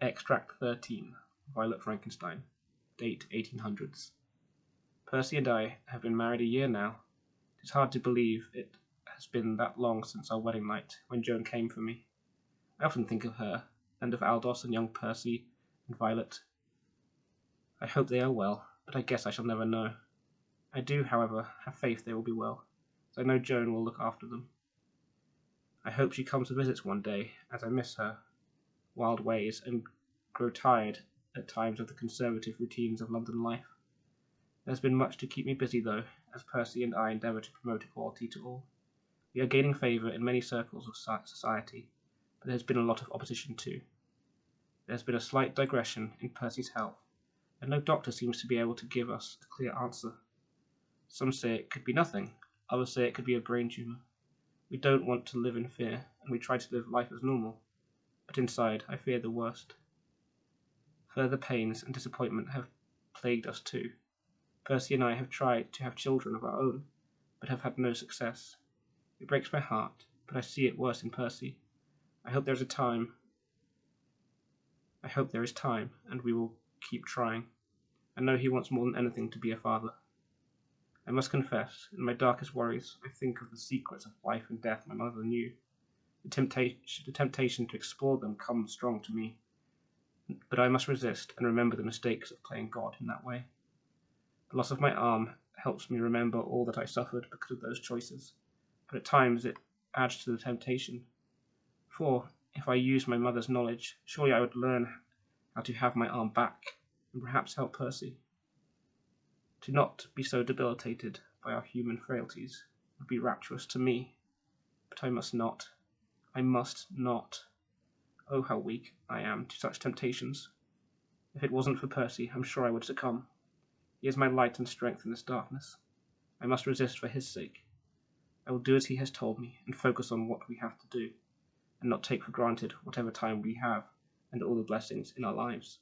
Extract 13. Violet Frankenstein. Date 1800s. Percy and I have been married a year now. It is hard to believe it has been that long since our wedding night, when Joan came for me. I often think of her, and of Aldous and young Percy and Violet. I hope they are well, but I guess I shall never know. I do, however, have faith they will be well, as I know Joan will look after them. I hope she comes to visit one day, as I miss her wild ways and grow tired at times of the conservative routines of London life. There has been much to keep me busy, though, as Percy and I endeavour to promote equality to all. We are gaining favour in many circles of society, but there has been a lot of opposition too. There has been a slight digression in Percy's health, and no doctor seems to be able to give us a clear answer. Some say it could be nothing, others say it could be a brain tumour. We don't want to live in fear, and we try to live life as normal, but inside I fear the worst. Further pains and disappointment have plagued us too. Percy and I have tried to have children of our own, but have had no success. It breaks my heart, but I see it worse in Percy. I hope there is time, and we will keep trying. I know he wants more than anything to be a father. I must confess, in my darkest worries, I think of the secrets of life and death my mother knew. The temptation to explore them comes strong to me, but I must resist and remember the mistakes of playing God in that way. The loss of my arm helps me remember all that I suffered because of those choices, but at times it adds to the temptation. For, if I used my mother's knowledge, surely I would learn how to have my arm back, and perhaps help Percy. To not be so debilitated by our human frailties would be rapturous to me, but I must not. I must not. Oh, how weak I am to such temptations. If it wasn't for Percy, I'm sure I would succumb. He is my light and strength in this darkness. I must resist for his sake. I will do as he has told me, and focus on what we have to do, and not take for granted whatever time we have, and all the blessings in our lives.